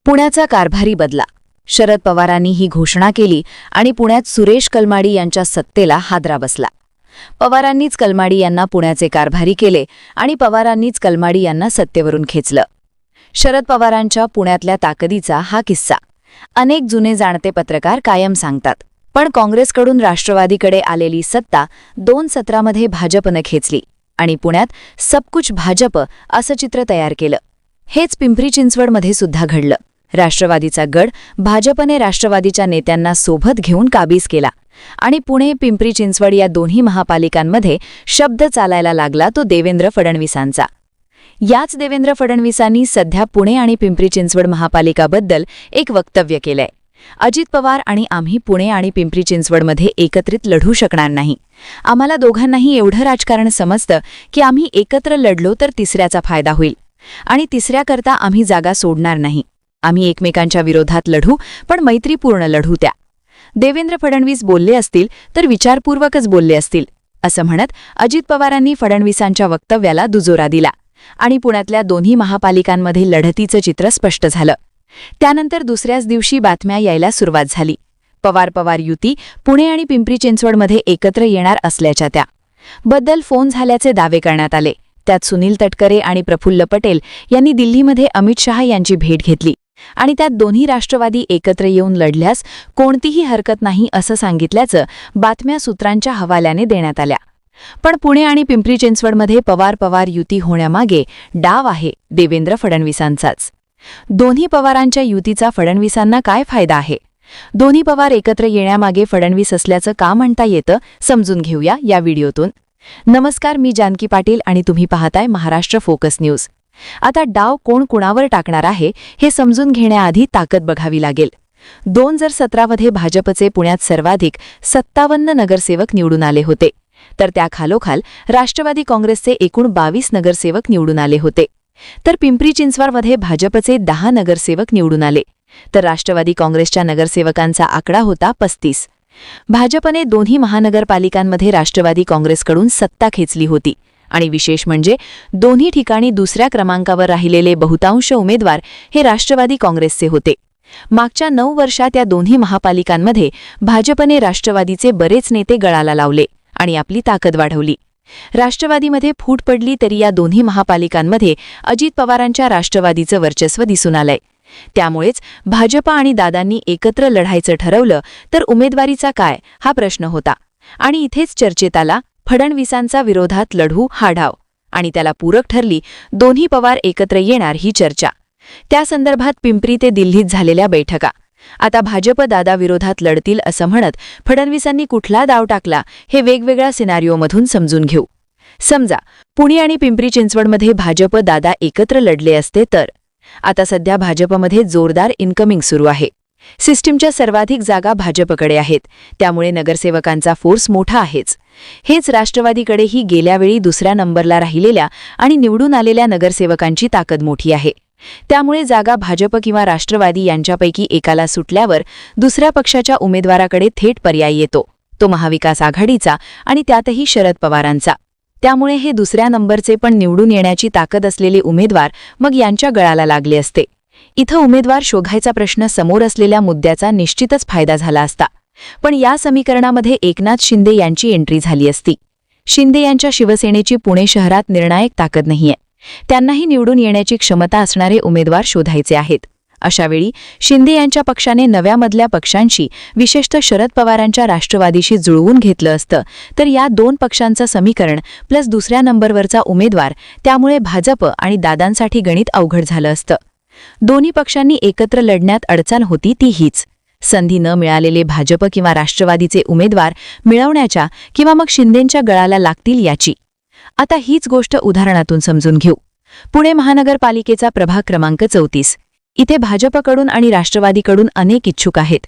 पुण्याचा कारभारी बदला. शरद पवारांनी ही घोषणा केली आणि पुण्यात सुरेश कलमाडी यांच्या सत्तेला हादरा बसला. पवारांनीच कलमाडी यांना पुण्याचे कारभारी केले आणि पवारांनीच कलमाडी यांना सत्तेवरून खेचलं. शरद पवारांच्या पुण्यातल्या ताकदीचा हा किस्सा अनेक जुने जाणते पत्रकार कायम सांगतात. पण काँग्रेसकडून राष्ट्रवादीकडे आलेली सत्ता 2 सत्रामध्ये भाजपनं खेचली आणि पुण्यात सबकुछ भाजप असं चित्र तयार केलं. हेच पिंपरी चिंचवडमध्ये सुद्धा घडलं. राष्ट्रवादीचा गड भाजपने राष्ट्रवादीच्या नेत्यांना सोबत घेऊन काबीज केला आणि पुणे पिंपरी चिंचवड या दोन्ही महापालिकांमध्ये शब्द चालायला लागला तो देवेंद्र फडणवीसांचा. याच देवेंद्र फडणवीसांनी सध्या पुणे आणि पिंपरी चिंचवड महापालिकाबद्दल एक वक्तव्य केलंय. अजित पवार आणि आम्ही पुणे आणि पिंपरी चिंचवडमध्ये एकत्रित लढू शकणार नाही. आम्हाला दोघांनाही एवढं राजकारण समजतं की आम्ही एकत्र लढलो तर तिसऱ्याचा फायदा होईल आणि तिसऱ्याकरता आम्ही जागा सोडणार नाही. आम्ही एकमेकांच्या विरोधात लढू, पण मैत्रीपूर्ण लढू. त्या देवेंद्र फडणवीस बोलले असतील तर विचारपूर्वकच बोलले असतील असं म्हणत अजित पवारांनी फडणवीसांच्या वक्तव्याला दुजोरा दिला आणि पुण्यातल्या दोन्ही महापालिकांमध्ये लढतीचं चित्र स्पष्ट झालं. त्यानंतर दुसऱ्याच दिवशी बातम्या यायला सुरुवात झाली. पवार युती पुणे आणि पिंपरी चिंचवडमध्ये एकत्र येणार असल्याच्या त्याबद्दल फोन झाल्याचे दावे करण्यात आले. त्यात सुनील तटकरे आणि प्रफुल्ल पटेल यांनी दिल्लीमध्ये अमित शहा यांची भेट घेतली आणि त्यात दोन्ही राष्ट्रवादी एकत्र येऊन लढल्यास कोणतीही हरकत नाही असं सांगितल्याचं बातम्या सूत्रांच्या हवाल्याने देण्यात आल्या. पण पुणे आणि पिंपरी चिंचवडमध्ये पवार युती होण्यामागे डाव आहे देवेंद्र फडणवीसांचाच. दोन्ही पवारांच्या युतीचा फडणवीसांना काय फायदा आहे? दोन्ही पवार एकत्र येण्यामागे फडणवीस असल्याचं का म्हणता येतं समजून घेऊया या व्हिडिओतून. नमस्कार, मी जानकी पाटील आणि तुम्ही पाहताय महाराष्ट्र फोकस न्यूज. आता डाव कोण कुणावर टाकणार आहे हे समजून घेण्याआधी ताकद बघावी लागेल. 2017मध्ये भाजपचे पुण्यात सर्वाधिक 57 नगरसेवक निवडून आले होते, तर त्याखालोखाल राष्ट्रवादी काँग्रेसचे एकूण 22 नगरसेवक निवडून आले होते. तर पिंपरी चिंचवडमध्ये भाजपचे 10 नगरसेवक निवडून आले, तर राष्ट्रवादी काँग्रेसच्या नगरसेवकांचा आकडा होता 35. भाजपने दोन्ही महानगरपालिकांमध्ये राष्ट्रवादी काँग्रेसकडून सत्ता खेचली होती आणि विशेष म्हणजे दोन्ही ठिकाणी दुसऱ्या क्रमांकावर राहिलेले बहुतांश उमेदवार हे राष्ट्रवादी काँग्रेसचे होते. मागच्या 9 वर्षात या दोन्ही महापालिकांमध्ये भाजपने राष्ट्रवादीचे बरेच नेते गळाला लावले आणि आपली ताकद वाढवली. राष्ट्रवादीमध्ये फूट पडली तरी या दोन्ही महापालिकांमध्ये अजित पवारांच्या राष्ट्रवादीचं वर्चस्व दिसून आलंय. त्यामुळेच भाजप आणि दादांनी एकत्र लढायचं ठरवलं तर उमेदवारीचा काय हा प्रश्न होता आणि इथेच चर्चेत आला फडणवीसांचा विरोधात लढू हा डाव आणि त्याला पूरक ठरली दोन्ही पवार एकत्र येणार ही चर्चा. त्या संदर्भात पिंपरी ते दिल्लीत झालेल्या बैठका. आता भाजप दादा विरोधात लढतील असं म्हणत फडणवीसांनी कुठला डाव टाकला हे वेगवेगळ्या सिनारिओमधून समजून घेऊ. समजा पुणे आणि पिंपरी चिंचवडमध्ये भाजप दादा एकत्र लढले असते तर आता सध्या भाजपमध्ये जोरदार इन्कमिंग सुरू आहे. सिस्टीमच्या सर्वाधिक जागा भाजपकडे आहेत, त्यामुळे नगरसेवकांचा फोर्स मोठा आहेच. हेच राष्ट्रवादीकडेही गेल्यावेळी दुसऱ्या नंबरला राहिलेल्या आणि निवडून आलेल्या नगरसेवकांची ताकद मोठी आहे. त्यामुळे जागा भाजप किंवा राष्ट्रवादी यांच्यापैकी एकाला सुटल्यावर दुसऱ्या पक्षाच्या उमेदवाराकडे थेट पर्याय येतो, तो महाविकास आघाडीचा आणि त्यातही शरद पवारांचा. त्यामुळे हे दुसऱ्या नंबरचे पण निवडून येण्याची ताकद असलेले उमेदवार मग यांच्या गळाला लागले असते. इथं उमेदवार शोधायचा प्रश्न समोर असलेल्या मुद्द्याचा निश्चितच फायदा झाला असता. पण या समीकरणामध्ये एकनाथ शिंदे यांची एंट्री झाली असती. शिंदे यांच्या शिवसेनेची पुणे शहरात निर्णायक ताकद नाहीये. त्यांनाही निवडून येण्याची क्षमता असणारे उमेदवार शोधायचे आहेत. अशावेळी शिंदे यांच्या पक्षाने नव्यामधल्या पक्षांशी विशेषतः शरद पवारांच्या राष्ट्रवादीशी जुळवून घेतलं असतं तर या 2 पक्षांचं समीकरण प्लस दुसऱ्या नंबरवरचा उमेदवार, त्यामुळे भाजप आणि दादांसाठी गणित अवघड झालं असतं. दोन्ही पक्षांनी एकत्र लढण्यात अडचण होती ती हीच, संधी न मिळालेले भाजप किंवा राष्ट्रवादीचे उमेदवार मिळवण्याच्या किंवा मग शिंदेंच्या गळाला लागतील याची. आता हीच गोष्ट उदाहरणातून समजून घेऊ. पुणे महानगरपालिकेचा प्रभाग क्रमांक 34. इथे भाजपकडून आणि राष्ट्रवादीकडून अनेक इच्छुक आहेत.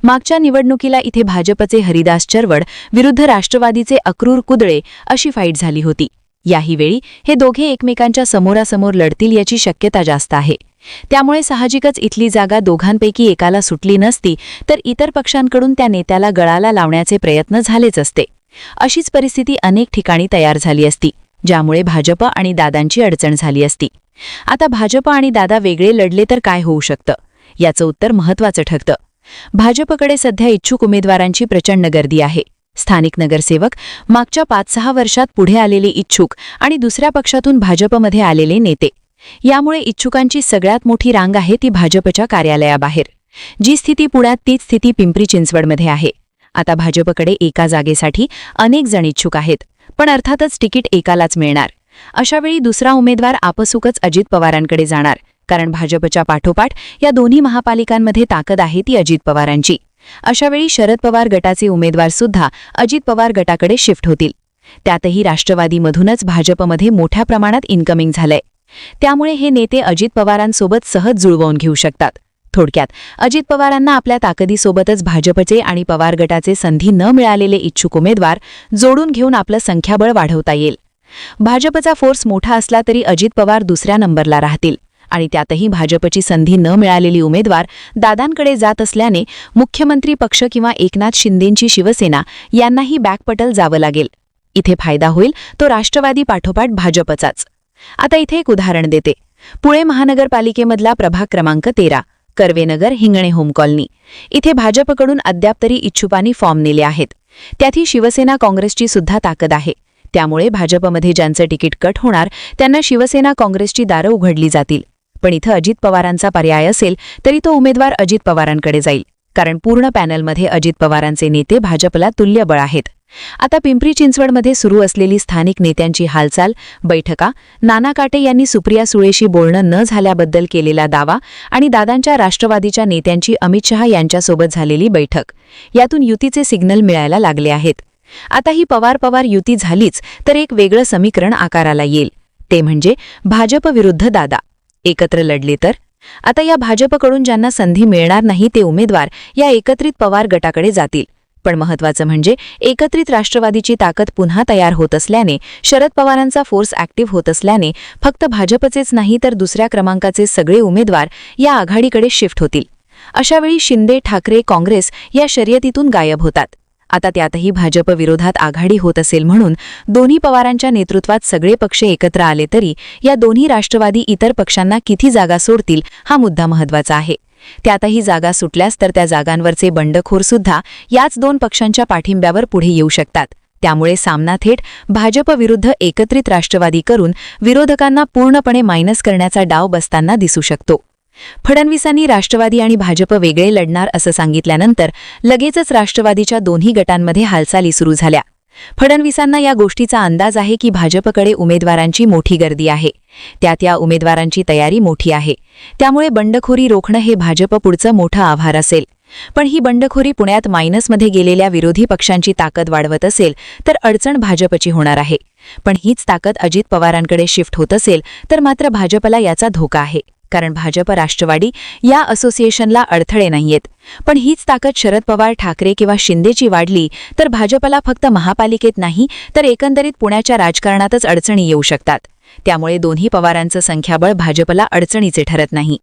मागच्या निवडणुकीला इथे भाजपचे हरिदास चरवड विरुद्ध राष्ट्रवादीचे अक्रूर कुदळे अशी फाईट झाली होती. याही वेळी हे दोघे एकमेकांच्या समोरासमोर लढतील याची शक्यता जास्त आहे. त्यामुळे साहजिकच इथली जागा दोघांपैकी एकाला सुटली नसती तर इतर पक्षांकडून त्या नेत्याला गळाला लावण्याचे प्रयत्न झालेच असते. अशीच परिस्थिती अनेक ठिकाणी तयार झाली असती, ज्यामुळे भाजप आणि दादांची अडचण झाली असती. आता भाजप आणि दादा वेगळे लढले तर काय होऊ शकतं? याचं उत्तर महत्त्वाचं ठरतं. भाजपकडे सध्या इच्छुक उमेदवारांची प्रचंड गर्दी आहे. स्थानिक नगरसेवक, मागच्या 5-6 वर्षात पुढे आलेले इच्छुक आणि दुसऱ्या पक्षातून भाजपमध्ये आलेले नेते, यामुळे इच्छुकांची सगळ्यात मोठी रांग आहे ती भाजपच्या कार्यालयाबाहेर. जी स्थिती पुण्यात तीच स्थिती पिंपरी चिंचवडमध्ये आहे. आता भाजपकडे एका जागेसाठी अनेक जण इच्छुक आहेत, पण अर्थातच तिकीट एकालाच मिळणार. अशावेळी दुसरा उमेदवार आपसुकच अजित पवारांकडे जाणार, कारण भाजपच्या पाठोपाठ या दोन्ही महापालिकांमध्ये ताकद आहे ती अजित पवारांची. अशावेळी शरद पवार गटाचे उमेदवार सुद्धा अजित पवार गटाकडे शिफ्ट होतील. त्यातही राष्ट्रवादीमधूनच भाजपमध्ये मोठ्या प्रमाणात इन्कमिंग झालंय. त्यामुळे हे नेते अजित पवारांसोबत सहज जुळवून घेऊ शकतात. थोडक्यात अजित पवारांना आपल्या ताकदीसोबतच भाजपचे आणि पवार गटाचे संधी न मिळालेले इच्छुक उमेदवार जोडून घेऊन आपलं संख्याबळ वाढवता येईल. भाजपचा फोर्स मोठा असला तरी अजित पवार दुसऱ्या नंबरला राहतील आणि त्यातही भाजपची संधी न मिळालेली उमेदवार दादांकडे जात असल्याने मुख्यमंत्री पक्ष किंवा एकनाथ शिंदेंची शिवसेना यांनाही बॅकपटल जावं लागेल. इथे फायदा होईल तो राष्ट्रवादी पाठोपाठ भाजपचाच. आता इथे एक उदाहरण देते. पुणे महानगरपालिकेमधला प्रभाग क्रमांक 13, कर्वेनगर हिंगणे होम कॉलनी. इथे भाजपकडून अद्याप तरी इच्छुकांनी फॉर्म नेले आहेत. त्यातही शिवसेना काँग्रेसची सुद्धा ताकद आहे. त्यामुळे भाजपमध्ये ज्यांचं तिकीट कट होणार त्यांना शिवसेना काँग्रेसची दारं उघडली जातील. पण इथं अजित पवारांचा पर्याय असेल तरी तो उमेदवार अजित पवारांकडे जाईल, कारण पूर्ण पॅनलमध्ये अजित पवारांचे नेते भाजपला तुल्यबळ आहेत. आता पिंपरी चिंचवडमध्ये सुरू असलेली स्थानिक नेत्यांची हालचाल, बैठका, नाना काटे यांनी सुप्रिया सुळेशी बोलणं न झाल्याबद्दल केलेला दावा आणि दादांच्या राष्ट्रवादीच्या नेत्यांची अमित शहा यांच्यासोबत झालेली बैठक, यातून युतीचे सिग्नल मिळायला लागले आहेत. आता ही पवार युती झालीच तर एक वेगळं समीकरण आकाराला येईल. ते म्हणजे भाजप विरुद्ध दादा एकत्र लढले तर. आता या भाजपकडून ज्यांना संधी मिळणार नाही ते उमेदवार या एकत्रित पवार गटाकडे जातील. पण महत्त्वाचं म्हणजे एकत्रित राष्ट्रवादीची ताकद पुन्हा तयार होत असल्याने, शरद पवारांचा फोर्स ॲक्टिव्ह होत असल्याने फक्त भाजपचेच नाही तर दुसऱ्या क्रमांकाचे सगळे उमेदवार या आघाडीकडे शिफ्ट होतील. अशावेळी शिंदे, ठाकरे, काँग्रेस या शर्यतीतून गायब होतात. आता त्यातही भाजप विरोधात आघाडी होत असेल म्हणून दोन्ही पवारांच्या नेतृत्वात सगळे पक्ष एकत्र आले तरी या दोन्ही राष्ट्रवादी इतर पक्षांना किती जागा सोडतील हा मुद्दा महत्त्वाचा आहे. त्यातही जागा सुटल्यास तर त्या जागांवरचे बंडखोर सुद्धा याच दोन पक्षांच्या पाठिंब्यावर पुढे येऊ शकतात. त्यामुळे सामना थेट भाजप विरुद्ध एकत्रित राष्ट्रवादी करून विरोधकांना पूर्णपणे मायनस करण्याचा डाव बसताना दिसू शकतो. फडणवीसांनी राष्ट्रवादी आणि भाजप वेगळे लढणार असं सांगितल्यानंतर लगेचच राष्ट्रवादीच्या दोन्ही गटांमध्ये हालचाली सुरू झाल्या. फडणवीसांना या गोष्टीचा अंदाज आहे की भाजपकडे उमेदवारांची मोठी गर्दी आहे, त्यात या उमेदवारांची तयारी मोठी आहे. त्यामुळे बंडखोरी रोखणं हे भाजप पुढचं मोठं आव्हान असेल. पण ही बंडखोरी पुण्यात मायनसमध्ये गेलेल्या विरोधी पक्षांची ताकद वाढवत असेल तर अडचण भाजपची होणार आहे. पण हीच ताकद अजित पवारांकडे शिफ्ट होत असेल तर मात्र भाजपला याचा धोका आहे, कारण भाजप राष्ट्रवादी या असोसिएशनला अडथळे नाहीयेत. पण हीच ताकद शरद पवार, ठाकरे किंवा शिंदेची वाढली तर भाजपला फक्त महापालिकेत नाही तर एकंदरीत पुण्याच्या राजकारणातच अडचणी येऊ शकतात. त्यामुळे दोन्ही पवारांचं संख्याबळ भाजपला अडचणीचे ठरत नाही.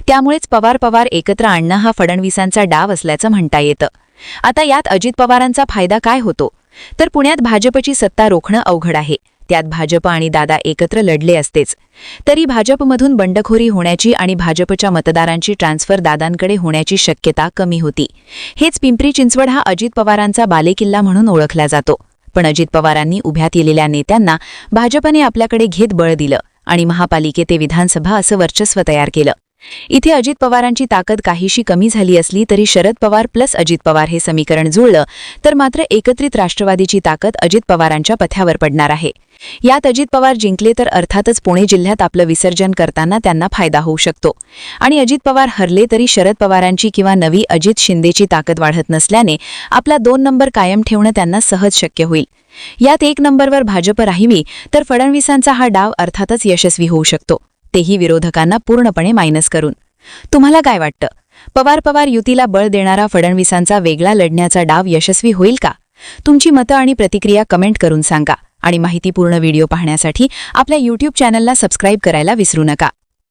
त्यामुळेच पवार एकत्र आणणं हा फडणवीसांचा डाव असल्याचं म्हणता येतं. आता यात अजित पवारांचा फायदा काय होतो तर पुण्यात भाजपची सत्ता रोखणं अवघड आहे. त्यात भाजप आणि दादा एकत्र लढले असतेच तरी भाजपमधून बंडखोरी होण्याची आणि भाजपच्या मतदारांची ट्रान्सफर दादांकडे होण्याची शक्यता कमी होती. हेच पिंपरी चिंचवड हा अजित पवारांचा बालेकिल्ला म्हणून ओळखला जातो. पण अजित पवारांनी उभ्या केलेल्या नेत्यांना भाजपने आपल्याकडे घेत बळ दिलं आणि महापालिके ते विधानसभा असं वर्चस्व तयार केलं. इथे अजित पवारांची ताकद काहीशी कमी झाली असली तरी शरद पवार प्लस अजित पवार हे समीकरण जुळलं तर मात्र एकत्रित राष्ट्रवादीची ताकद अजित पवारांच्या पथ्यावर पडणार आहे. यात अजित पवार जिंकले तर अर्थातच पुणे जिल्ह्यात आपलं विसर्जन करताना त्यांना फायदा होऊ शकतो आणि अजित पवार हरले तरी शरद पवारांची किंवा नवी अजित शिंदेची ताकद वाढत नसल्याने आपला 2 नंबर कायम ठेवणं त्यांना सहज शक्य होईल. यात 1 नंबरवर भाजप राहिली तर फडणवीसांचा हा डाव अर्थातच यशस्वी होऊ शकतो, तेही विरोधकांना पूर्णपणे मायनस करून. तुम्हाला काय वाटतं? पवार युतीला बळ देणारा फडणवीसांचा वेगळा लढण्याचा डाव यशस्वी होईल का? तुमची मतं आणि प्रतिक्रिया कमेंट करून सांगा आणि माहितीपूर्ण व्हिडिओ पाहण्यासाठी आपल्या YouTube चॅनलला सबस्क्राईब करायला विसरू नका.